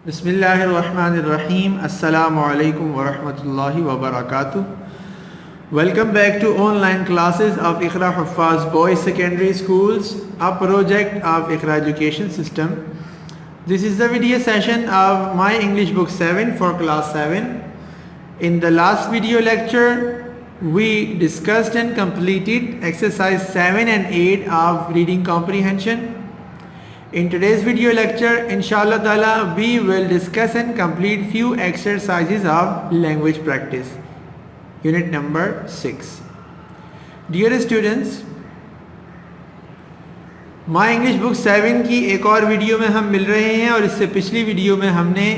बिस्मिल्लाहिर्रहमानिर्रहीम अस्सलामु अलैकुम वरहमतुल्लाहि वबरकातुह. Welcome back to online classes of Iqra Huffaz Boys Secondary Schools, a project of Iqra Education System. This is the video session of my English book 7 for class 7. In the last video lecture, we discussed and completed exercise 7 and 8 of reading comprehension. In today's video lecture, inshallah ta'ala, we will discuss and complete few exercises of language practice. Unit number 6. Dear students, My English Book 7 की एक और video में हम मिल रहे हैं और इससे पिछली वीडियो में हमने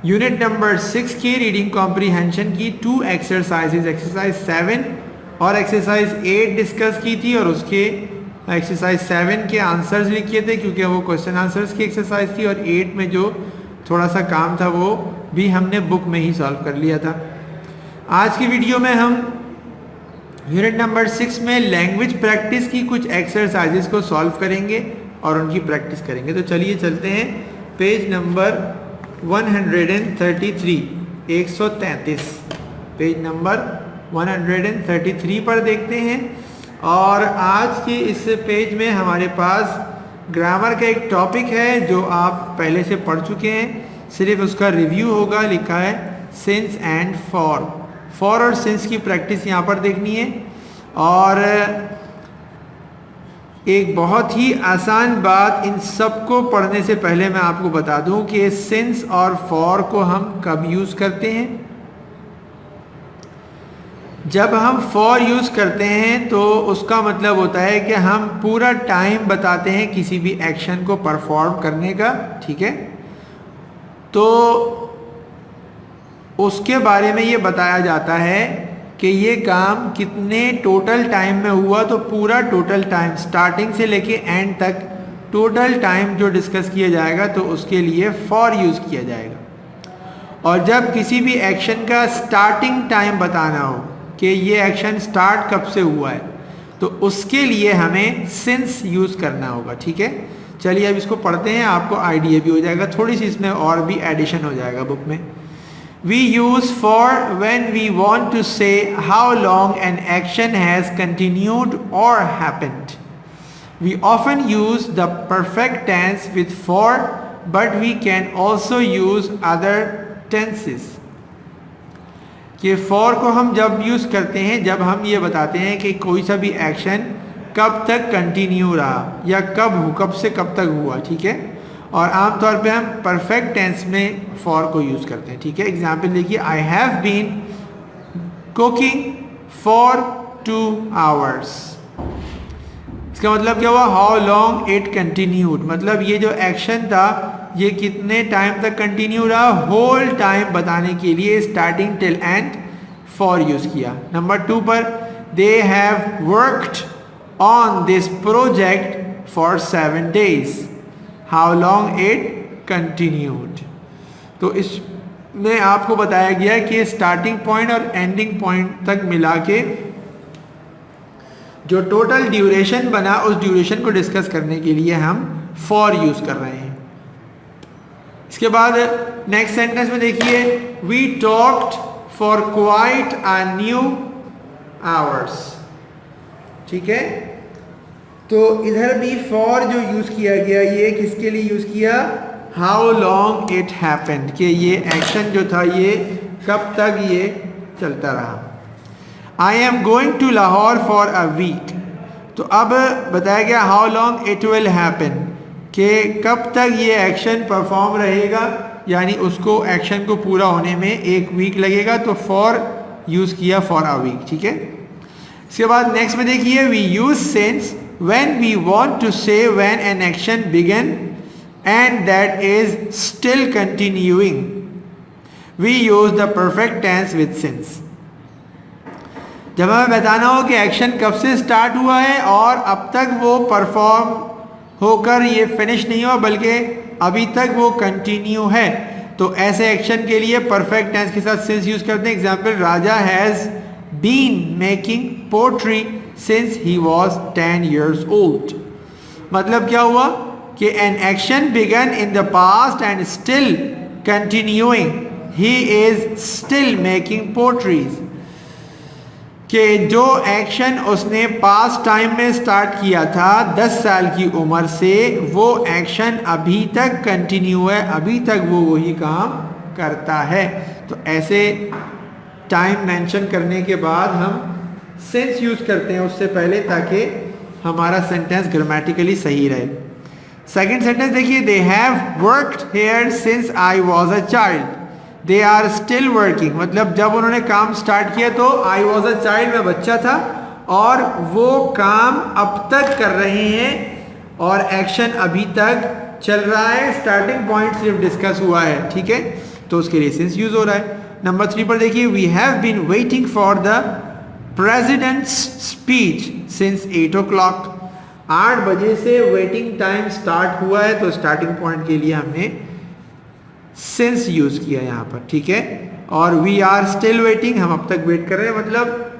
यूनिट नंबर 6 की रीडिंग कॉम्प्रीहेंशन की 2 एक्सरसाइजेज, एक्सरसाइज 7 और एक्सरसाइज 8 डिस्कस की थी और उसके एक्सरसाइज 7 के आंसर्स लिखे थे क्योंकि वो क्वेश्चन आंसर्स की एक्सरसाइज थी और 8 में जो थोड़ा सा काम था वो भी हमने बुक में ही सॉल्व कर लिया था. आज की वीडियो में हम यूनिट नंबर 6 में लैंग्वेज प्रैक्टिस की कुछ एक्सरसाइजेस को सॉल्व करेंगे और उनकी प्रैक्टिस करेंगे. तो चलिए चलते हैं पेज नंबर 133, 133 पेज नंबर 133 पर देखते हैं. और आज के इस पेज में हमारे पास ग्रामर का एक टॉपिक है जो आप पहले से पढ़ चुके हैं, सिर्फ उसका रिव्यू होगा. लिखा है सिंस एंड फॉर. फॉर और सिंस की प्रैक्टिस यहाँ पर देखनी है. और एक बहुत ही आसान बात, इन सबको पढ़ने से पहले मैं आपको बता दूं कि सिंस और फॉर को हम कब यूज़ करते हैं. जब हम फॉर यूज़ करते हैं तो उसका मतलब होता है कि हम पूरा टाइम बताते हैं किसी भी एक्शन को परफॉर्म करने का. ठीक है, तो उसके बारे में ये बताया जाता है कि ये काम कितने टोटल टाइम में हुआ. तो पूरा टोटल टाइम स्टार्टिंग से लेके एंड तक टोटल टाइम जो डिस्कस किया जाएगा तो उसके लिए फॉर यूज़ किया जाएगा. और जब किसी भी एक्शन का स्टार्टिंग टाइम बताना हो कि ये एक्शन स्टार्ट कब से हुआ है तो उसके लिए हमें सिंस यूज़ करना होगा. ठीक है, चलिए अब इसको पढ़ते हैं, आपको आइडिया भी हो जाएगा. थोड़ी सी इसमें और भी एडिशन हो जाएगा बुक में. We use for when we want to say how long an action has continued or happened. We often use the perfect tense with for, but we can also use other tenses. कि for को हम जब use करते हैं जब हम ये बताते हैं कि कोई सा भी एक्शन कब तक कंटिन्यू रहा या कब से कब तक हुआ. ठीक है, और आमतौर पे हम परफेक्ट टेंस में फॉर को यूज़ करते हैं. ठीक है, एग्जाम्पल देखिए, I have been cooking for 2 hours. इसका मतलब क्या हुआ, हाउ लॉन्ग इट कंटिन्यूड. मतलब ये जो एक्शन था ये कितने टाइम तक कंटिन्यू रहा, होल टाइम बताने के लिए starting till and for use किया. नंबर 2 पर, दे have worked on this project for 7 days. How long it continued. तो इसमें आपको बताया गया कि स्टार्टिंग पॉइंट और एंडिंग पॉइंट तक मिला के जो टोटल ड्यूरेशन बना उस ड्यूरेशन को डिस्कस करने के लिए हम फॉर यूज़ कर रहे हैं. इसके बाद नेक्स्ट सेंटेंस में देखिए, we talked for quite a new hours. ठीक है, तो इधर भी फॉर जो यूज़ किया गया ये किसके लिए यूज़ किया, हाउ लॉन्ग इट हैपेंड, कि ये एक्शन जो था ये कब तक ये चलता रहा. I am going to Lahore for a week. तो अब बताया गया how long it will happen, कि कब तक ये एक्शन परफॉर्म रहेगा, यानी उसको एक्शन को पूरा होने में 1 वीक लगेगा. तो फॉर यूज़ किया फॉर अ वीक. ठीक है, इसके बाद नेक्स्ट में देखिए, we use since when we want to say when an action began and that is still continuing. We use the perfect tense with since. जब हमें बताना हो कि एक्शन कब से स्टार्ट हुआ है और अब तक वो परफॉर्म होकर ये फिनिश नहीं हुआ बल्कि अभी तक वो कंटिन्यू है, तो ऐसे एक्शन के लिए परफेक्ट टेंस के साथ सिंस यूज करते हैं. Example, Raja has been making pottery since he was 10 years old. मतलब क्या हुआ कि an action began in the past and still continuing, he is still making potteries, कि जो एक्शन उसने पास्ट टाइम में स्टार्ट किया था 10 साल की उम्र से, वो एक्शन अभी तक कंटिन्यू है, अभी तक वो वही काम करता है। तो ऐसे टाइम मेंशन करने के बाद हम सिंस यूज करते हैं उससे पहले, ताकि हमारा सेंटेंस ग्रामेटिकली सही रहे। सेकंड सेंटेंस देखिए, they have worked here since I was a child, they are still working, मतलब जब उन्होंने काम स्टार्ट किया तो आई वॉज अ चाइल्ड, मैं बच्चा था, और वो काम अब तक कर रहे हैं और एक्शन अभी तक चल रहा है, स्टार्टिंग पॉइंट सिर्फ डिस्कस हुआ है, ठीक है, तो उसके लिए सिंस यूज हो रहा है। नंबर 3 पर देखिए, we have been waiting for the president's speech since 8 o'clock, 8 बजे से वेटिंग टाइम स्टार्ट हुआ है, तो स्टार्टिंग पॉइंट के लिए हमने सिंस यूज किया यहाँ पर, ठीक है। और वी आर स्टिल वेटिंग, हम अब तक वेट कर रहे हैं, मतलब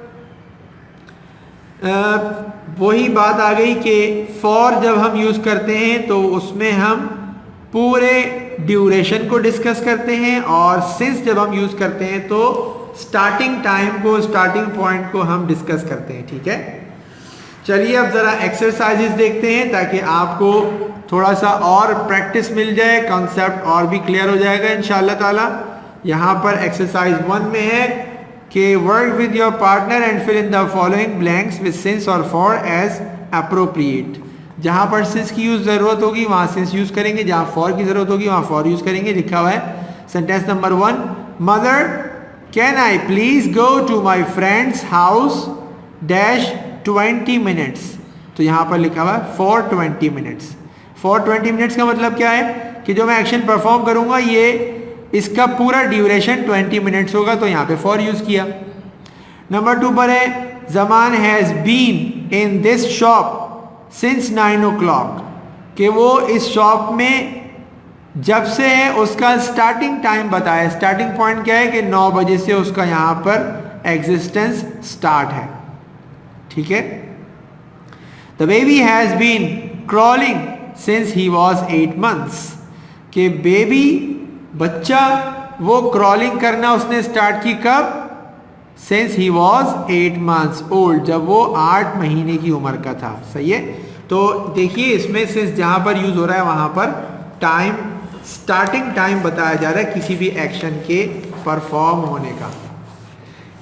वही बात आ गई कि फॉर जब हम यूज करते हैं तो उसमें हम पूरे ड्यूरेशन को डिस्कस करते हैं, और सिंस जब हम यूज करते हैं तो स्टार्टिंग टाइम को, स्टार्टिंग पॉइंट को हम डिस्कस करते हैं, ठीक है। चलिए अब जरा एक्सरसाइजेस देखते हैं ताकि आपको थोड़ा सा और प्रैक्टिस मिल जाए, कॉन्सेप्ट और भी क्लियर हो जाएगा इंशाल्लाह ताला। यहाँ पर एक्सरसाइज 1 में है कि work with your partner and fill in the following blanks with since और फॉर एज अप्रोप्रिएट। जहाँ पर सिंस की यूज जरूरत होगी वहाँ सिंस यूज करेंगे, जहाँ फॉर की जरूरत होगी वहाँ फॉर यूज करेंगे। लिखा हुआ है sentence number 1, mother can I please go to my friend's house dash 20 minutes, तो यहाँ पर लिखा हुआ है फॉर 20 मिनट्स। फॉर 20 मिनट्स का मतलब क्या है कि जो मैं एक्शन परफॉर्म करूंगा ये इसका पूरा ड्यूरेशन 20 मिनट्स होगा, तो यहाँ पे फॉर यूज किया। नंबर 2 पर है, Zaman has been in this shop since 9 o'clock, कि वो इस शॉप में जब से है उसका स्टार्टिंग टाइम बताया। स्टार्टिंग पॉइंट क्या है कि 9 बजे से उसका यहाँ पर एग्जिस्टेंस स्टार्ट है, ठीक है। The baby has been crawling since he was 8 months, कि बेबी बच्चा वो क्रॉलिंग करना उसने स्टार्ट की कब, since he was 8 months old, जब वो 8 महीने की उम्र का था, सही है। तो देखिए इसमें सिंस जहां पर यूज हो रहा है वहां पर टाइम, स्टार्टिंग टाइम बताया जा रहा है किसी भी एक्शन के परफॉर्म होने का।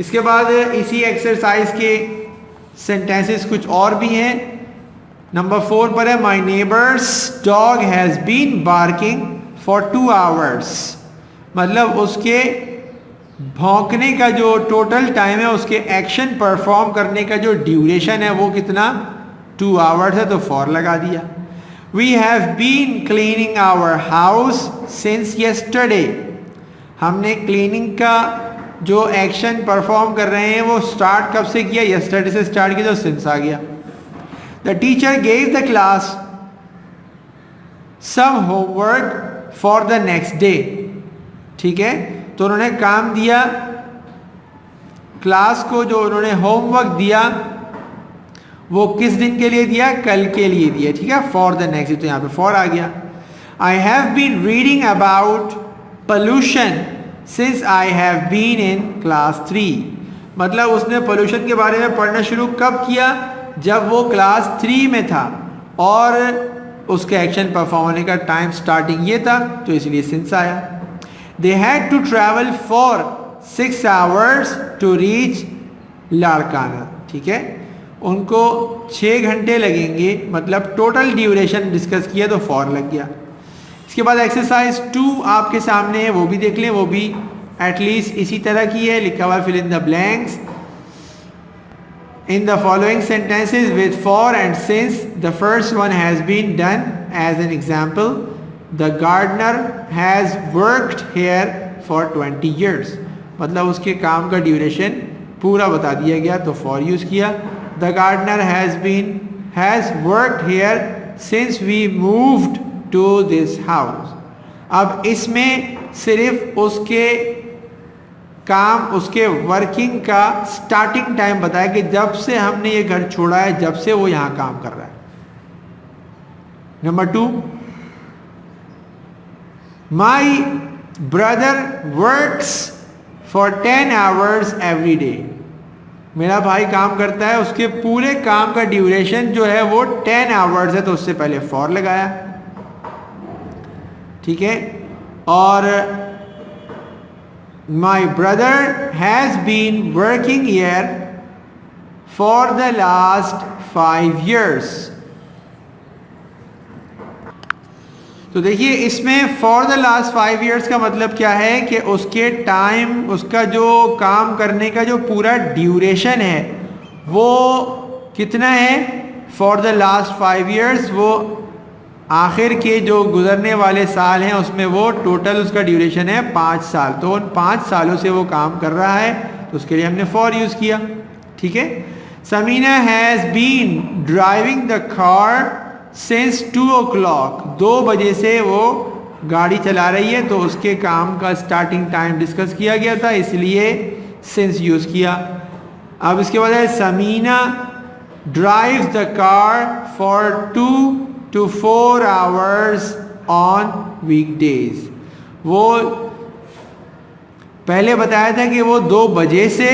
इसके बाद इसी एक्सरसाइज के सेंटेंसेस कुछ और भी हैं। नंबर 4 पर है, my neighbour's dog has been barking for 2 hours, मतलब उसके भौंकने का जो टोटल टाइम है, उसके एक्शन परफॉर्म करने का जो ड्यूरेशन है वो कितना, 2 hours है, तो फॉर लगा दिया। We have been cleaning our house since yesterday, हमने क्लीनिंग का जो एक्शन परफॉर्म कर रहे हैं वो स्टार्ट कब से किया, येस्टरडे से स्टार्ट किया, तो सिंस आ गया। The teacher gave the class some homework for the next day, ठीक है, तो उन्होंने काम दिया क्लास को, जो उन्होंने होमवर्क दिया वो किस दिन के लिए दिया, कल के लिए दिया, ठीक है, फॉर द नेक्स्ट, तो यहाँ पे फॉर आ गया। I have been reading about pollution since I have been in class 3, मतलब उसने पोल्यूशन के बारे में पढ़ना शुरू कब किया, जब वो क्लास 3 में था, और उसके एक्शन परफॉर्म होने का टाइम स्टार्टिंग ये था, तो इसलिए सिंस आया। They had to travel for 6 hours to reach Larkana, ठीक है, उनको 6 घंटे लगेंगे, मतलब टोटल ड्यूरेशन डिस्कस किया तो फॉर लग गया। इसके बाद एक्सरसाइज 2 आपके सामने है, वो भी देख लें, वो भी एटलीस्ट इसी तरह की है। लिखा हुआ fill in the blanks in the following sentences with for and since. The first one has been done as an example. The gardener has worked here for 20 years, मतलब उसके काम का ड्यूरेशन पूरा बता दिया गया, तो for यूज किया। The gardener has worked here since we moved to this house. अब इसमें सिर्फ उसके काम, उसके वर्किंग का स्टार्टिंग टाइम बताया कि जब से हमने ये घर छोड़ा है, जब से वो यहाँ काम कर रहा है। Number 2, my brother works for 10 hours every day. मेरा भाई काम करता है, उसके पूरे काम का ड्यूरेशन जो है वो 10 hours है, तो उससे पहले फॉर लगाया, ठीक है। और my brother has been working here for the last 5 years। तो देखिए इसमें फॉर द लास्ट 5 years का मतलब क्या है कि उसके टाइम, उसका जो काम करने का जो पूरा ड्यूरेशन है वो कितना है, फॉर द लास्ट 5 years, वो आखिर के जो गुजरने वाले साल हैं उसमें वो टोटल उसका ड्यूरेशन है 5 साल। तो उन 5 सालों से वो काम कर रहा है, तो उसके लिए हमने फॉर यूज़ किया, ठीक है। Samina has been driving the car since 2 o'clock। 2 बजे से वो गाड़ी चला रही है, तो उसके काम का स्टार्टिंग टाइम डिस्कस किया गया था, इसलिए सिंस यूज़ किया। अब इसके बाद है Samina drives the car for 2 to 4 hours on weekdays। वो पहले बताया था कि वो 2 बजे से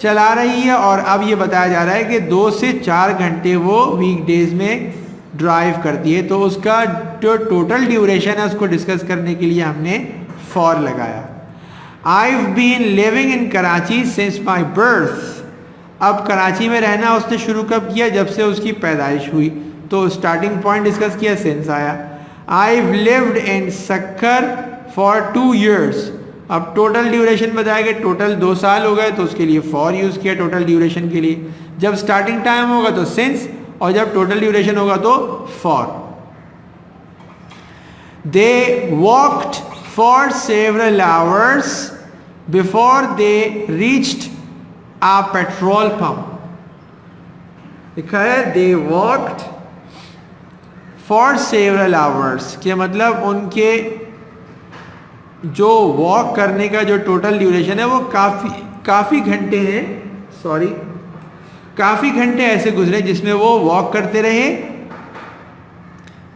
चला रही है, और अब ये बताया जा रहा है कि 2 से 4 घंटे वो वीकडेज में ड्राइव करती है। तो उसका जो टोटल ड्यूरेशन है उसको डिस्कस करने के लिए हमने फॉर लगाया। I've been living in Karachi since my birth। अब कराची में रहना उसने शुरू कब किया, जब से उसकी पैदाइश हुई, तो स्टार्टिंग पॉइंट डिस्कस किया, सिंस आया। I've lived in Sukkur for 2 years। अब टोटल ड्यूरेशन बताया कि टोटल 2 साल हो गए, तो उसके लिए फॉर यूज़ किया टोटल ड्यूरेशन के लिए। जब स्टार्टिंग टाइम होगा तो सिंस, और जब टोटल ड्यूरेशन होगा तो for. They walked for several hours before they reached a petrol pump। लिखा है they walked for several hours, के मतलब उनके जो वॉक करने का जो टोटल ड्यूरेशन है वो काफ़ी घंटे हैं, काफ़ी घंटे ऐसे गुजरे जिसमें वो वॉक करते रहे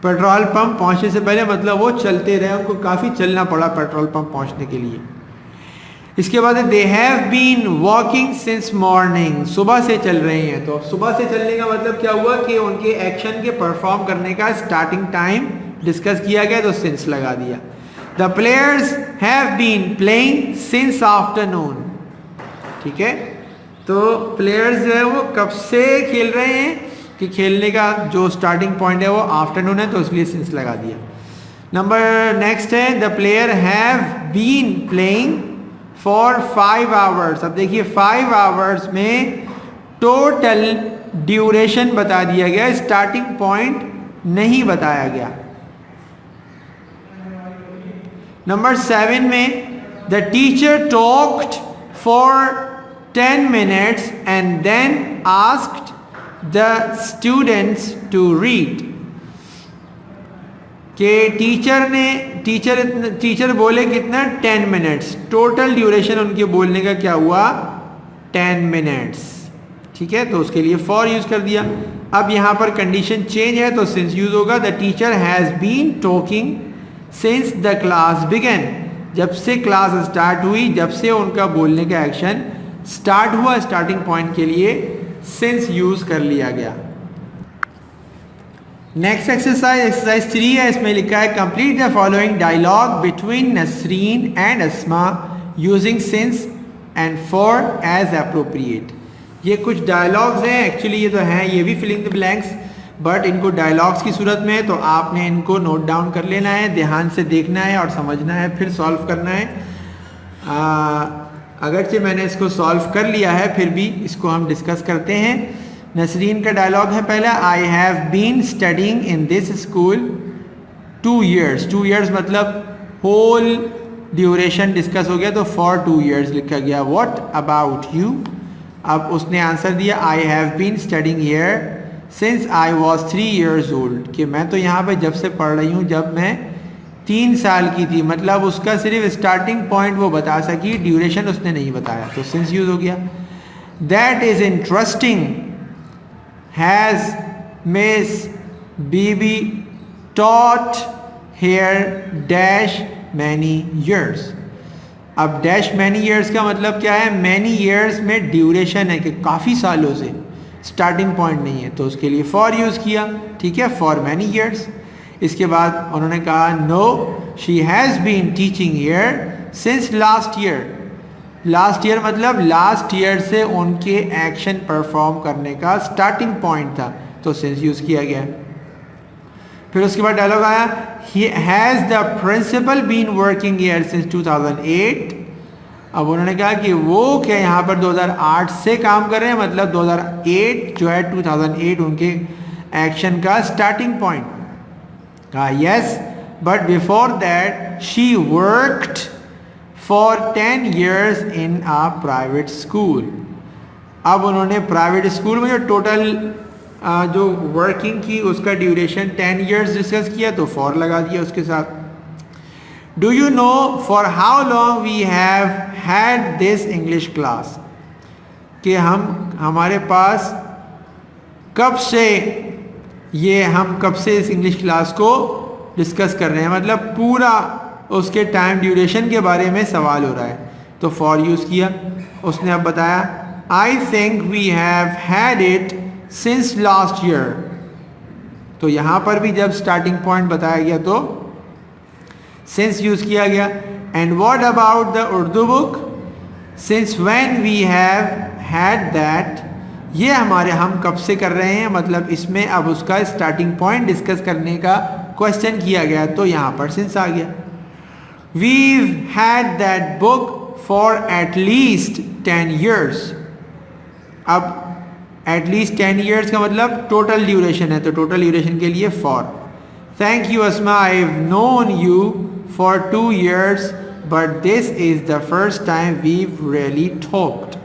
पेट्रोल पंप पहुंचने से पहले, मतलब वो चलते रहे, उनको काफ़ी चलना पड़ा पेट्रोल पंप पहुंचने के लिए। इसके बाद they have been walking since morning. सुबह से चल रहे हैं, तो सुबह से चलने का मतलब क्या हुआ कि उनके एक्शन के परफॉर्म करने का स्टार्टिंग टाइम डिस्कस किया गया, तो सिंस लगा दिया। The players have been playing since afternoon. ठीक है, तो प्लेयर्स जो है वो कब से खेल रहे हैं कि खेलने का जो स्टार्टिंग पॉइंट है वो आफ्टरनून है, तो इसलिए सिंस लगा दिया। नंबर नेक्स्ट है the player have been playing for 5 hours। अब देखिए 5 hours में टोटल ड्यूरेशन बता दिया गया, स्टार्टिंग पॉइंट नहीं बताया गया। नंबर 7 में the teacher talked for 10 minutes and then asked the students to read। कि टीचर बोले कितना 10 minutes, टोटल ड्यूरेशन उनके बोलने का क्या हुआ 10 minutes। ठीक है, तो उसके लिए फॉर यूज कर दिया। अब यहाँ पर कंडीशन चेंज है तो सिंस यूज होगा। The teacher has been talking since the class began. जब से क्लास स्टार्ट हुई, जब से उनका बोलने का एक्शन स्टार्ट हुआ, स्टार्टिंग पॉइंट के लिए सिंस यूज कर लिया गया। नेक्स्ट एक्सरसाइज 3 है, इसमें लिखा है complete the following dialogue between Nasreen and Asma using since and for as appropriate. ये कुछ डायलॉग्स हैं, एक्चुअली ये तो हैं, ये भी फिलिंग द ब्लैंक्स, बट इनको डायलॉग्स की सूरत में है, तो आपने इनको नोट डाउन कर लेना है, ध्यान से देखना है और समझना है, फिर सॉल्व करना है। अगरचे मैंने इसको सॉल्व कर लिया है, फिर भी इसको हम डिस्कस करते हैं। नसरीन का डायलॉग है पहला, I have been studying in this school 2 years। 2 years मतलब होल ड्यूरेशन डिस्कस हो गया, तो फॉर 2 years लिखा गया। What about you? अब उसने आंसर दिया I have been studying here since I was 3 years old। कि मैं तो यहाँ पे जब से पढ़ रही हूँ जब मैं 3 साल की थी, मतलब उसका सिर्फ स्टार्टिंग पॉइंट वो बता सकी, ड्यूरेशन उसने नहीं बताया, तो सिंस यूज हो गया। That is interesting has Miss Bibi taught here dash many years. अब डैश मैनी ईयर्स का मतलब क्या है? मैनी ईयर्स में ड्यूरेशन है कि काफ़ी सालों से, स्टार्टिंग पॉइंट नहीं है, तो उसके लिए फॉर यूज़ किया। ठीक है, फॉर मैनी ईयर्स। इसके बाद उन्होंने कहा no she has been teaching here since last year. Last year मतलब लास्ट ईयर से उनके एक्शन परफॉर्म करने का स्टार्टिंग पॉइंट था, तो सिंस यूज़ किया गया। फिर उसके बाद डायलॉग आया he has the principal been working here since 2008। अब उन्होंने कहा कि वो क्या यहाँ पर 2008 से काम कर रहे हैं, मतलब 2008 जो है 2008 उनके एक्शन का स्टार्टिंग पॉइंट। कहा yes but before that she worked for 10 years in a private school. अब उन्होंने प्राइवेट स्कूल में जो टोटल जो वर्किंग की उसका ड्यूरेशन 10 years डिस्कस किया, तो फॉर लगा दिया उसके साथ। Do you know for how long we have had this English class, कि हमारे पास कब से हम कब से इस इंग्लिश क्लास को डिस्कस कर रहे हैं, मतलब पूरा उसके टाइम ड्यूरेशन के बारे में सवाल हो रहा है, तो फॉर यूज़ किया। उसने अब बताया I think we have had it since last year, तो यहाँ पर भी जब स्टार्टिंग पॉइंट बताया गया तो सिंस यूज़ किया गया। And what about the Urdu book, since when we have had that, ये हम कब से कर रहे हैं, मतलब इसमें अब उसका स्टार्टिंग पॉइंट डिस्कस करने का क्वेश्चन किया गया, तो यहाँ पर सिंस आ गया। We've had that book for at least 10 years. अब at least 10 years का मतलब टोटल ड्यूरेशन है, तो टोटल ड्यूरेशन के लिए for. Thank you Asma, I've known you for 2 years, but this is the first time we've really talked.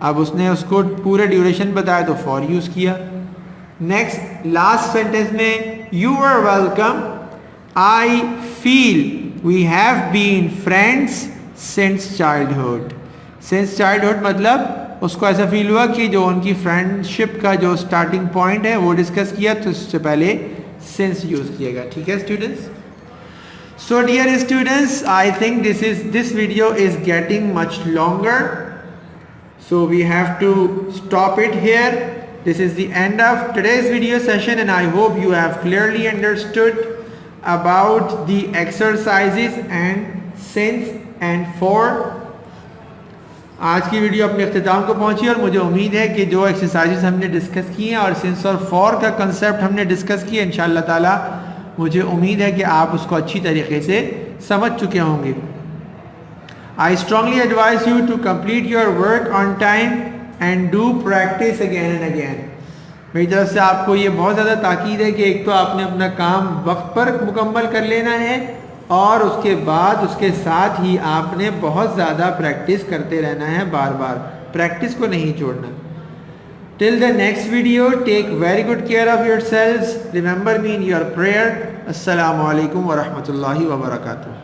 अब उसने उसको पूरे ड्यूरेशन बताया तो for यूज़ किया। नेक्स्ट लास्ट सेंटेंस में you are welcome, I feel we have been friends since childhood. Since childhood मतलब उसको ऐसा फील हुआ कि जो उनकी फ्रेंडशिप का जो स्टार्टिंग पॉइंट है वो डिस्कस किया, तो उससे पहले since यूज़ किएगा। ठीक है students? So dear students, I think this video is getting much longer, so we have to stop it here. This is the end of today's video session, and I hope you have clearly understood about the exercises and since and for. आज की video अपने अख्तिताम को पहुंची और मुझे उम्मीद है कि जो एक्सरसाइजेस हमने डिस्कस किए हैं और सिंस और फॉर का कंसेप्ट हमने डिस्कस किया, इंशाअल्लाह ताला मुझे उम्मीद है कि आप उसको अच्छी तरीके से समझ चुके होंगे। I strongly advise you to complete your work on time and do practice again and again. मेरी तरफ से आपको ये बहुत ज़्यादा ताकीद है कि एक तो आपने अपना काम वक्त पर मुकम्मल कर लेना है और उसके बाद उसके साथ ही आपने बहुत ज़्यादा प्रैक्टिस करते रहना है, बार बार प्रैक्टिस को नहीं छोड़ना। Till the next video, take very good care of yourselves. Remember me in your prayer. Assalamu alaikum wa rahmatullahi wa barakatuh.